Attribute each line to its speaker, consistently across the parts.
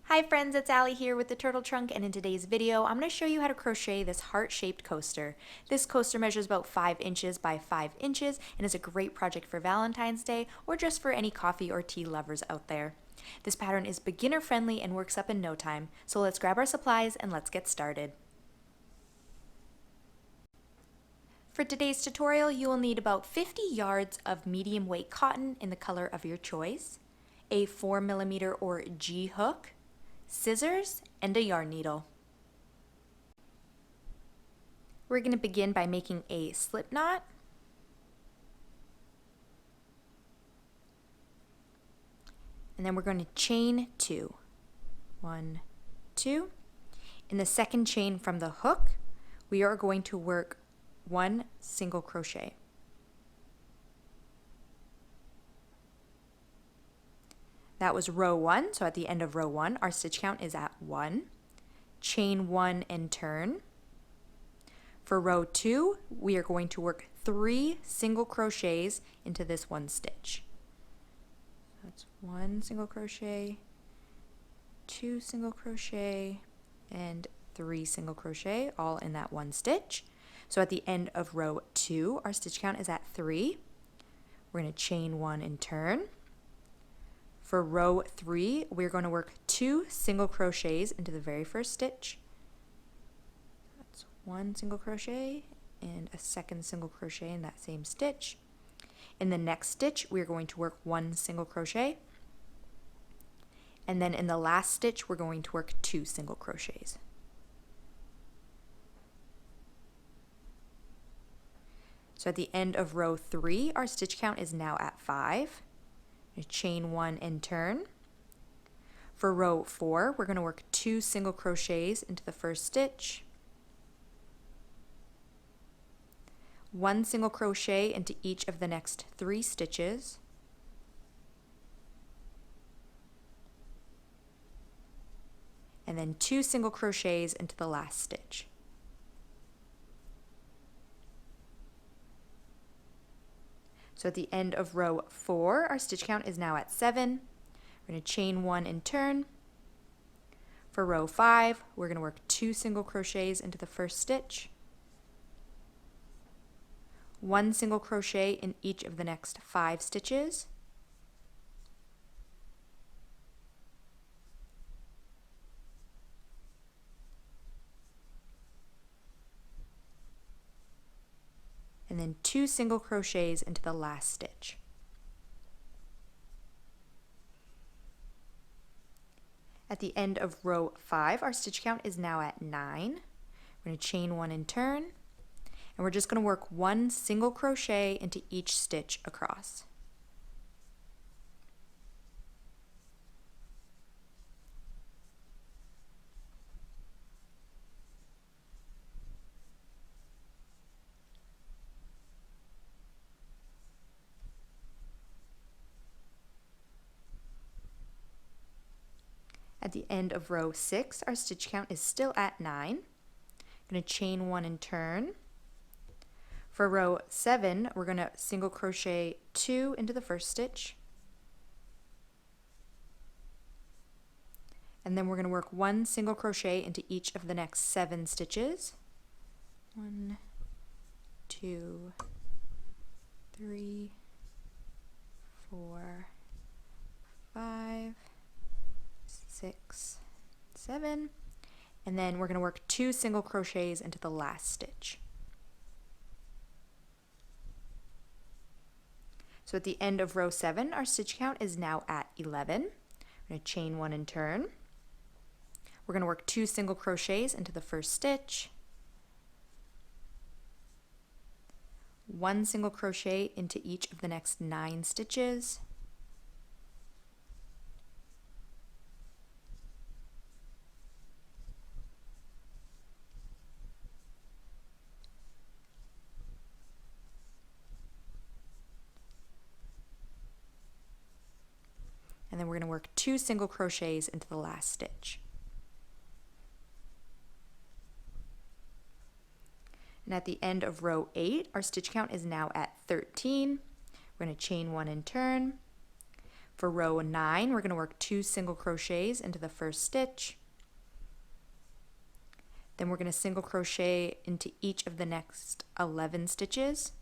Speaker 1: Hi friends, it's Allie here with the Turtle Trunk, and in today's video I'm going to show you how to crochet this heart-shaped coaster. This coaster measures about 5 inches by 5 inches and is a great project for Valentine's Day or just for any coffee or tea lovers out there. This pattern is beginner friendly and works up in no time, so let's grab our supplies and let's get started. For today's tutorial, you will need about 50 yards of medium weight cotton in the color of your choice, a 4mm or G hook, scissors, and a yarn needle. We're going to begin by making a slip knot. And then we're going to chain 2. 1, 2. In the second chain from the hook, we are going to work 1 single crochet. That was row 1, so at the end of row 1, our stitch count is at 1. Chain 1 and turn. For row 2, we are going to work 3 single crochets into this one stitch. That's 1 single crochet, 2 single crochet, and 3 single crochet, all in that one stitch. So at the end of row 2, our stitch count is at 3. We're going to chain 1 and turn. For row 3, we're going to work 2 single crochets into the very first stitch. That's 1 single crochet and a second single crochet in that same stitch. In the next stitch, we're going to work 1 single crochet. And then in the last stitch, we're going to work 2 single crochets. So at the end of row 3, our stitch count is now at 5. Chain 1 and turn. For row 4, we're going to work 2 single crochets into the first stitch, 1 single crochet into each of the next 3 stitches, and then 2 single crochets into the last stitch. So at the end of row 4, our stitch count is now at 7. We're going to chain 1 and turn. For row 5, we're going to work 2 single crochets into the first stitch, 1 single crochet in each of the next 5 stitches, and then 2 single crochets into the last stitch. At the end of row 5, our stitch count is now at 9. We're going to chain 1 and turn, and we're just going to work 1 single crochet into each stitch across. At the end of row 6, our stitch count is still at 9. I'm going to chain 1 and turn. For row 7, we're going to single crochet 2 into the first stitch, and then we're going to work 1 single crochet into each of the next 7 stitches. 1, 2, 3, 4, 5, 6, 7, and then we're going to work 2 single crochets into the last stitch. So at the end of row 7, our stitch count is now at 11. We're going to chain 1 and turn. We're going to work 2 single crochets into the first stitch, 1 single crochet into each of the next 9 stitches, and then we're going to work 2 single crochets into the last stitch. And at the end of row 8, our stitch count is now at 13. We're going to chain 1 and turn. For row 9, we're going to work 2 single crochets into the first stitch. Then we're going to single crochet into each of the next 11 stitches.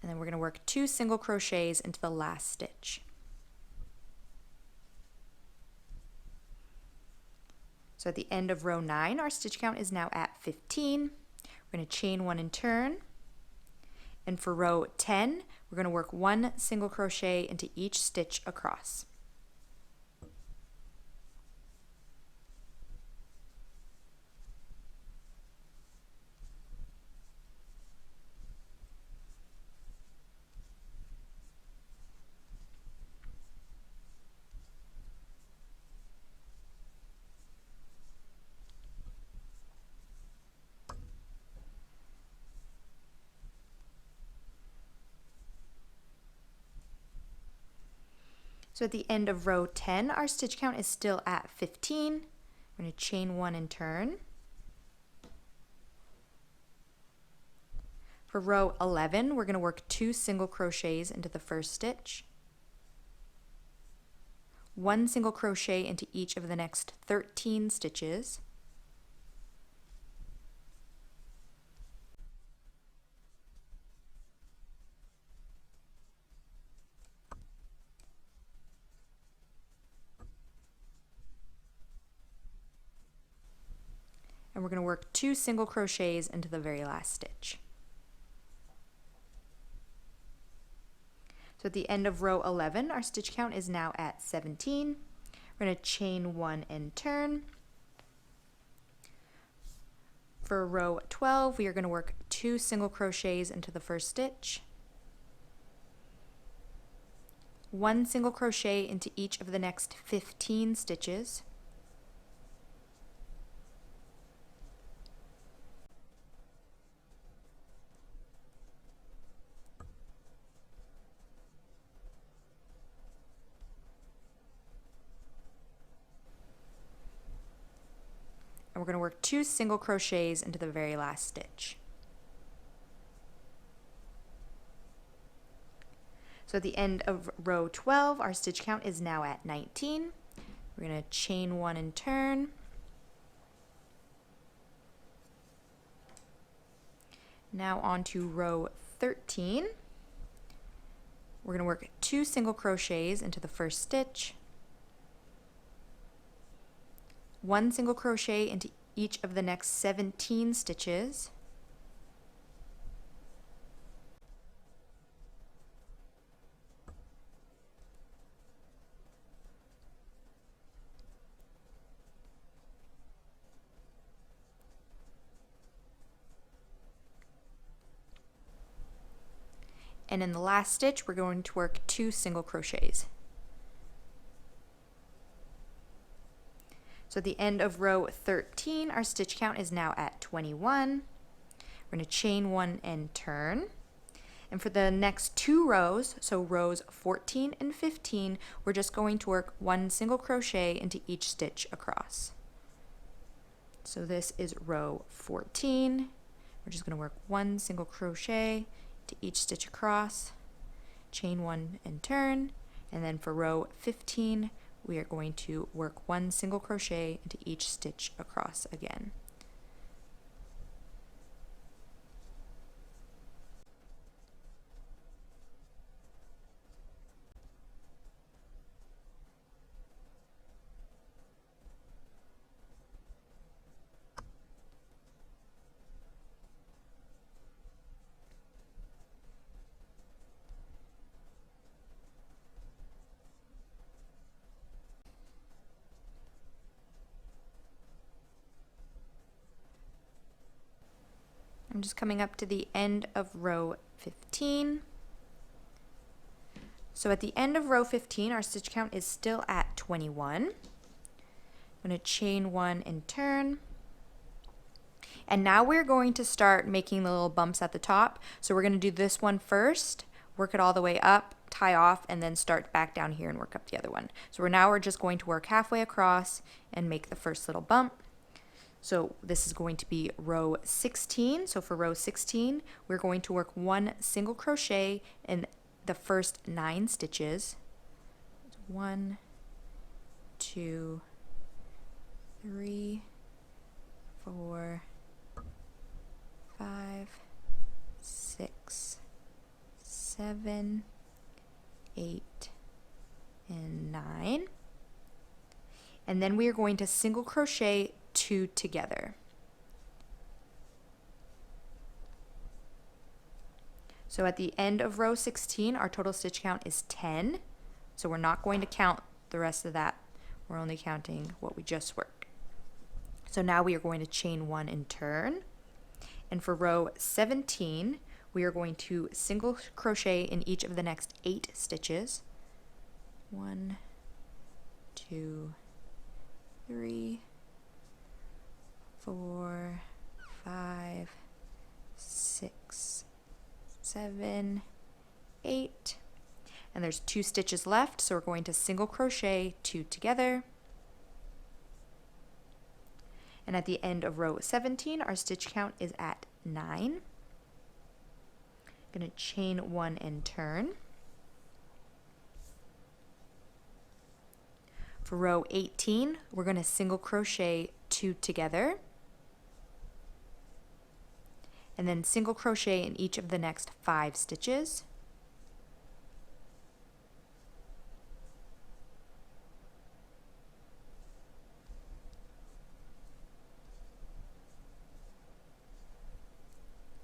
Speaker 1: And then we're going to work 2 single crochets into the last stitch. So at the end of row 9, our stitch count is now at 15. We're going to chain 1 and turn. And for row 10, we're going to work 1 single crochet into each stitch across. So at the end of row 10, our stitch count is still at 15. We're going to chain 1 and turn. For row 11, we're going to work 2 single crochets into the first stitch, 1 single crochet into each of the next 13 stitches, and we're going to work 2 single crochets into the very last stitch. So at the end of row 11, our stitch count is now at 17. We're going to chain 1 and turn. For row 12, we are going to work 2 single crochets into the first stitch, 1 single crochet into each of the next 15 stitches, and we're going to work 2 single crochets into the very last stitch. So at the end of row 12, our stitch count is now at 19. We're going to chain 1 and turn. Now on to row 13. We're going to work 2 single crochets into the first stitch, 1 single crochet into each of the next 17 stitches, and in the last stitch we're going to work 2 single crochets. So at the end of row 13, our stitch count is now at 21. We're going to chain 1 and turn. And for the next 2 rows, so rows 14 and 15, we're just going to work 1 single crochet into each stitch across. So this is row 14. We're just going to work 1 single crochet to each stitch across, chain 1 and turn. And then for row 15, we are going to work 1 single crochet into each stitch across again. I'm just coming up to the end of row 15. So at the end of row 15, our stitch count is still at 21. I'm going to chain 1 and turn. And now we're going to start making the little bumps at the top. So we're going to do this one first, work it all the way up, tie off, and then start back down here and work up the other one. So we're just going to work halfway across and make the first little bump. So this is going to be row 16. So for row 16, we're going to work 1 single crochet in the first 9 stitches. 1, 2, 3, 4, 5, 6, 7, 8, and 9. And then we are going to single crochet 2 together. So at the end of row 16, our total stitch count is 10. So we're not going to count the rest of that. We're only counting what we just worked. So now we are going to chain 1 and turn. And for row 17, we are going to single crochet in each of the next 8 stitches. 1, 2, 3, 4, 5, 6, 7, 8. And there's 2 stitches left, so we're going to single crochet 2 together. And at the end of row 17, our stitch count is at 9. Going to chain 1 and turn. For row 18, we're going to single crochet 2 together. And then single crochet in each of the next 5 stitches.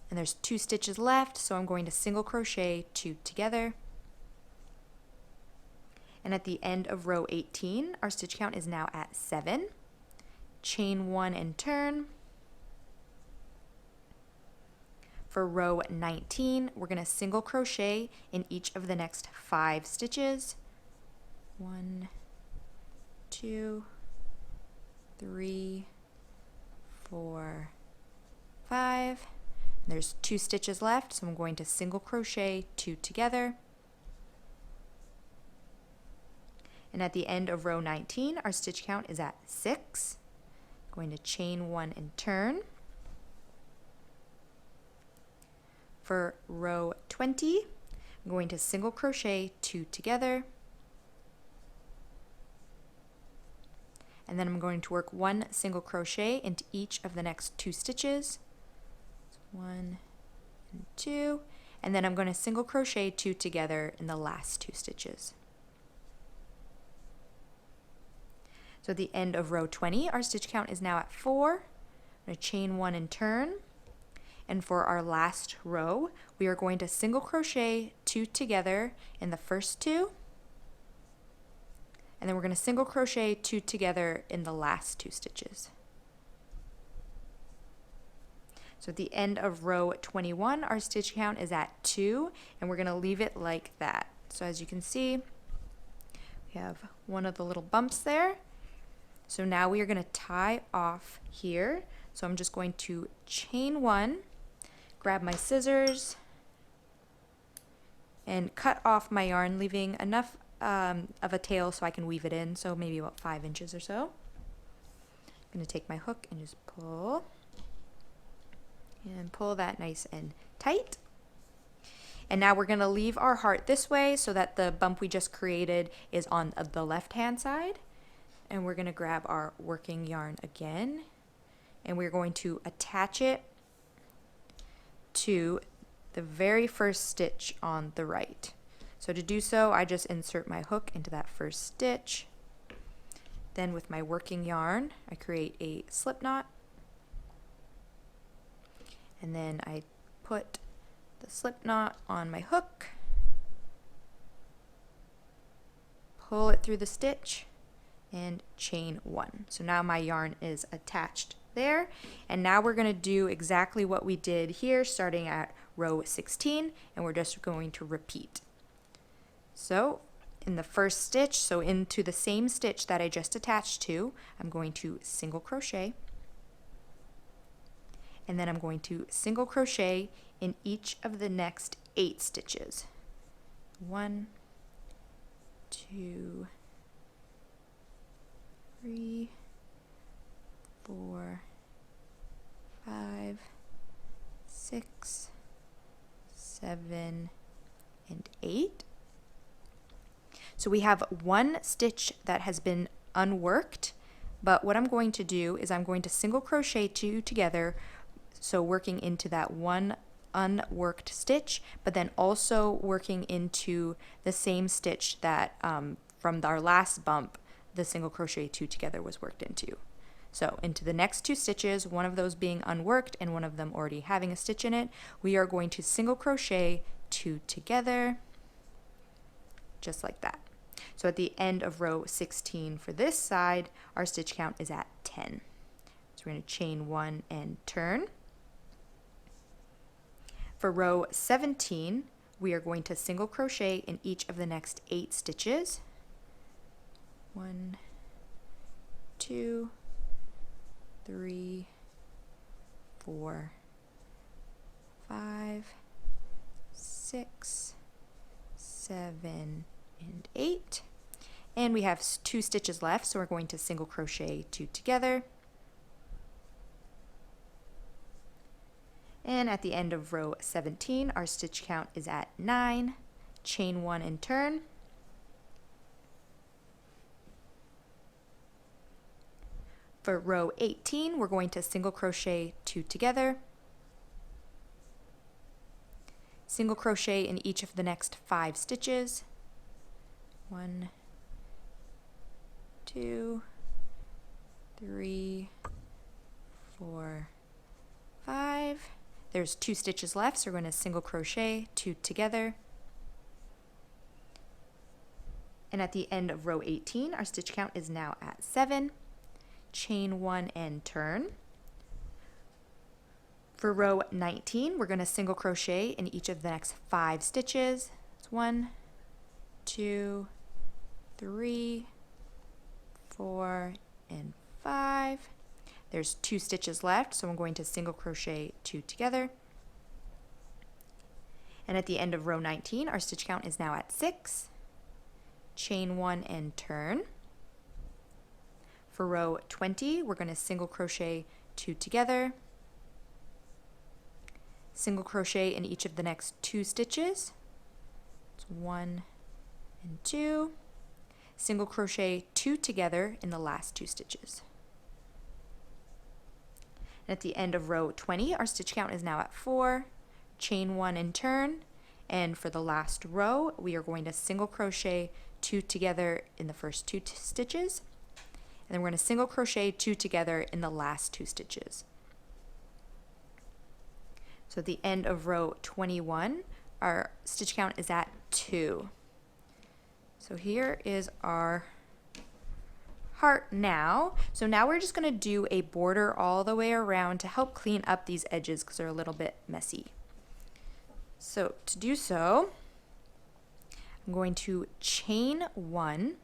Speaker 1: And there's 2 stitches left, so I'm going to single crochet 2 together. And at the end of row 18, our stitch count is now at 7. Chain 1 and turn. For row 19, we're going to single crochet in each of the next 5 stitches. 1, 2, 3, 4, 5. There's 2 stitches left, so I'm going to single crochet 2 together. And at the end of row 19, our stitch count is at 6. Going to chain 1 and turn. For row 20, I'm going to single crochet 2 together. And then I'm going to work 1 single crochet into each of the next 2 stitches. 1 and 2, and then I'm going to single crochet 2 together in the last 2 stitches. So at the end of row 20, our stitch count is now at 4. I'm going to chain 1 and turn. And for our last row, we are going to single crochet 2 together in the first 2. And then we're going to single crochet 2 together in the last 2 stitches. So at the end of row 21, our stitch count is at 2, and we're going to leave it like that. So as you can see, we have one of the little bumps there. So now we are going to tie off here. So I'm just going to chain 1, grab my scissors, and cut off my yarn, leaving enough of a tail so I can weave it in, so maybe about 5 inches or so. I'm going to take my hook and just pull. And pull that nice and tight. And now we're going to leave our heart this way so that the bump we just created is on the left hand side. And we're going to grab our working yarn again, and we're going to attach it to the very first stitch on the right. So to do so, I just insert my hook into that first stitch. Then with my working yarn, I create a slip knot. And then I put the slip knot on my hook, pull it through the stitch, and chain 1. So now my yarn is attached there. And now we're going to do exactly what we did here, starting at row 16, and we're just going to repeat. So in the first stitch, so into the same stitch that I just attached to, I'm going to single crochet. and then I'm going to single crochet in each of the next 8 stitches. 1, 2, 3, 4, 5, 6, 7, and 8. So we have one stitch that has been unworked, but what I'm going to do is I'm going to single crochet 2 together, so working into that one unworked stitch, but then also working into the same stitch that from our last bump, the single crochet 2 together was worked into. So into the next 2 stitches, one of those being unworked and one of them already having a stitch in it, we are going to single crochet 2 together, just like that. So at the end of row 16 for this side, our stitch count is at 10. So we're going to chain 1 and turn. For row 17, we are going to single crochet in each of the next 8 stitches. 1, 2, 3, 4, 5, 6, 7, and 8. And we have 2 stitches left, so we're going to single crochet 2 together. And at the end of row 17, our stitch count is at 9. Chain 1 and turn. For row 18, we're going to single crochet 2 together. Single crochet in each of the next 5 stitches. 1, 2, 3, 4, 5. There's 2 stitches left, so we're going to single crochet 2 together. And at the end of row 18, our stitch count is now at 7. Chain 1 and turn. For row 19, we're going to single crochet in each of the next 5 stitches. It's 1, 2, 3, 4, and 5. There's 2 stitches left, so I'm going to single crochet 2 together. And at the end of row 19, our stitch count is now at 6. Chain 1 and turn. For row 20, we're going to single crochet 2 together. Single crochet in each of the next 2 stitches. It's 1 and 2. Single crochet 2 together in the last 2 stitches. And at the end of row 20, our stitch count is now at 4. Chain 1 and turn. And for the last row, we are going to single crochet 2 together in the first 2 stitches. And then we're going to single crochet 2 together in the last 2 stitches. So at the end of row 21, our stitch count is at 2. So here is our heart now. So now we're just going to do a border all the way around to help clean up these edges because they're a little bit messy. So to do so, I'm going to chain 1,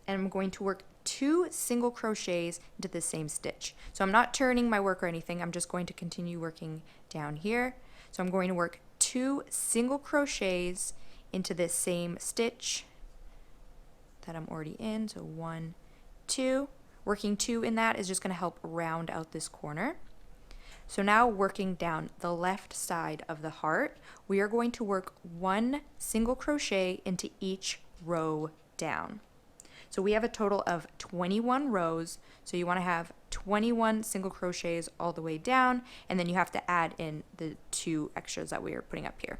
Speaker 1: and I'm going to work 2 single crochets into the same stitch. So I'm not turning my work or anything, I'm just going to continue working down here. So I'm going to work 2 single crochets into this same stitch that I'm already in. So 1, 2. Working 2 in that is just going to help round out this corner. So now working down the left side of the heart, we are going to work 1 single crochet into each row down. So we have a total of 21 rows, so you want to have 21 single crochets all the way down, and then you have to add in the 2 extras that we are putting up here.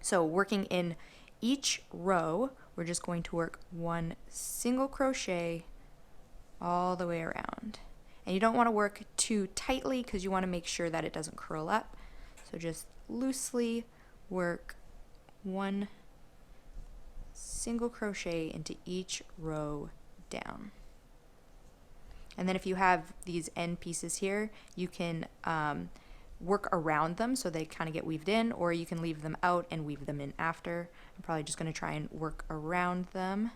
Speaker 1: So working in each row, we're just going to work 1 single crochet all the way around. And you don't want to work too tightly because you want to make sure that it doesn't curl up. So just loosely work 1 single crochet into each row down. And then if you have these end pieces here, you can work around them so they kind of get weaved in, or you can leave them out and weave them in after. I'm probably just going to try and work around them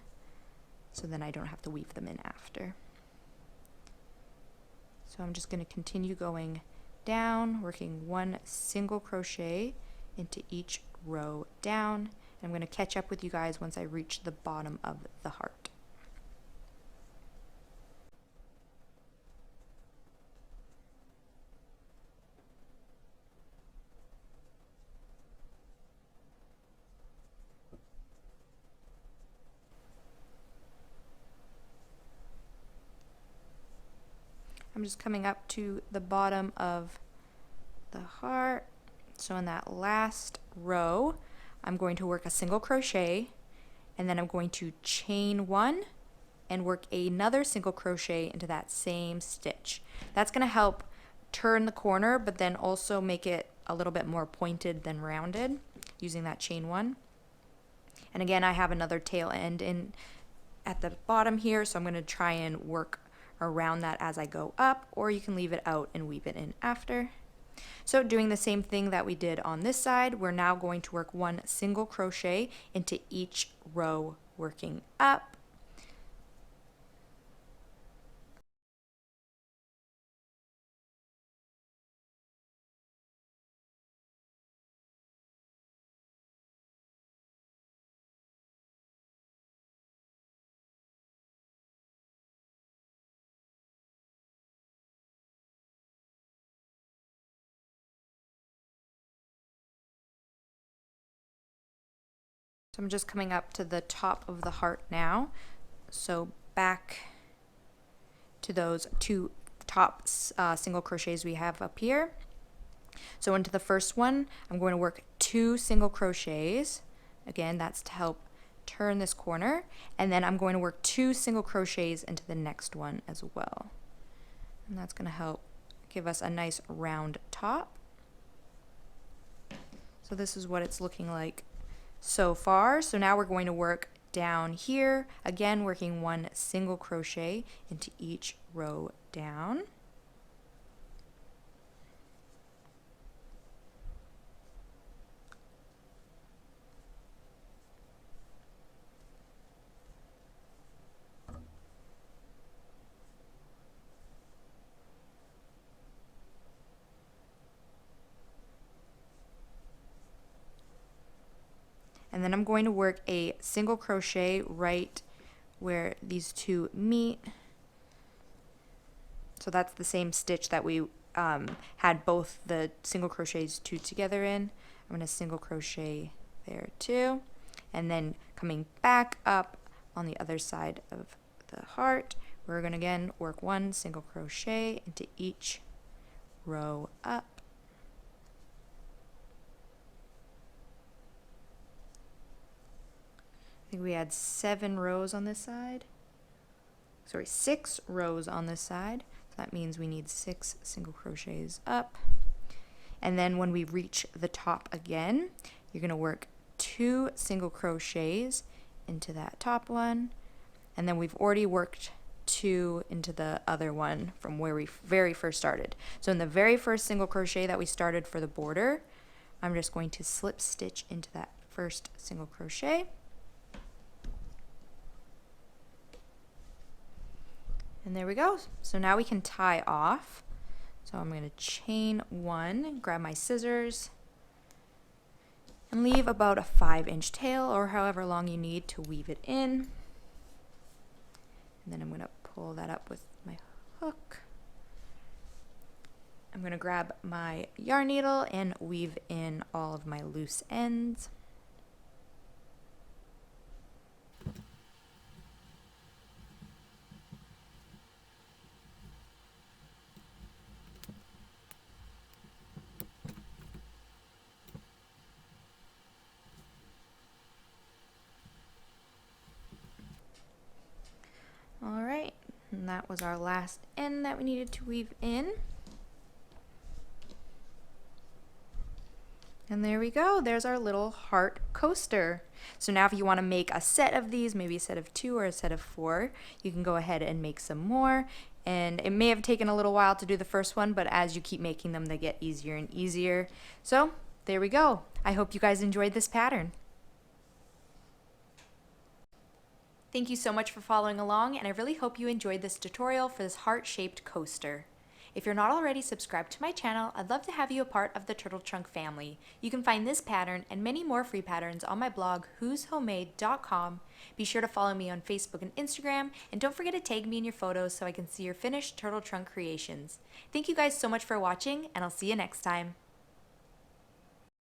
Speaker 1: so then I don't have to weave them in after. So I'm just going to continue going down, working one single crochet into each row down. I'm going to catch up with you guys once I reach the bottom of the heart. I'm just coming up to the bottom of the heart. So in that last row, I'm going to work a single crochet, and then I'm going to chain one and work another single crochet into that same stitch. That's going to help turn the corner, but then also make it a little bit more pointed than rounded using that chain one. And again, I have another tail end in at the bottom here, so I'm going to try and work around that as I go up, or you can leave it out and weave it in after. So doing the same thing that we did on this side, we're now going to work one single crochet into each row working up. So I'm just coming up to the top of the heart now. So back to those two top single crochets we have up here. So into the first one, I'm going to work two single crochets. Again, that's to help turn this corner. And then I'm going to work two single crochets into the next one as well. And that's going to help give us a nice round top. So this is what it's looking like so far. So now we're going to work down here, again working one single crochet into each row down. And then I'm going to work a single crochet right where these two meet. So that's the same stitch that we had both the single crochets two together in. I'm going to single crochet there too. And then coming back up on the other side of the heart, we're going to again work one single crochet into each row up. I think we had 7 rows on this side. Sorry, 6 rows on this side. So that means we need 6 single crochets up. And then when we reach the top again, you're going to work 2 single crochets into that top one. And then we've already worked 2 into the other one from where we very first started. So in the very first single crochet that we started for the border, I'm just going to slip stitch into that first single crochet. And there we go. So now we can tie off. So I'm going to chain one, grab my scissors, and leave about a 5-inch tail or however long you need to weave it in. And then I'm going to pull that up with my hook. I'm going to grab my yarn needle and weave in all of my loose ends. Alright, and that was our last end that we needed to weave in. And there we go, there's our little heart coaster. So now if you want to make a set of these, maybe a set of 2 or a set of 4, you can go ahead and make some more. And it may have taken a little while to do the first one, but as you keep making them, they get easier and easier. So there we go. I hope you guys enjoyed this pattern. Thank you so much for following along, and I really hope you enjoyed this tutorial for this heart-shaped coaster. If you're not already subscribed to my channel, I'd love to have you a part of the Turtle Trunk family. You can find this pattern and many more free patterns on my blog, whoshomemade.com. Be sure to follow me on Facebook and Instagram, and don't forget to tag me in your photos so I can see your finished turtle trunk creations. Thank you guys so much for watching, and I'll see you next time.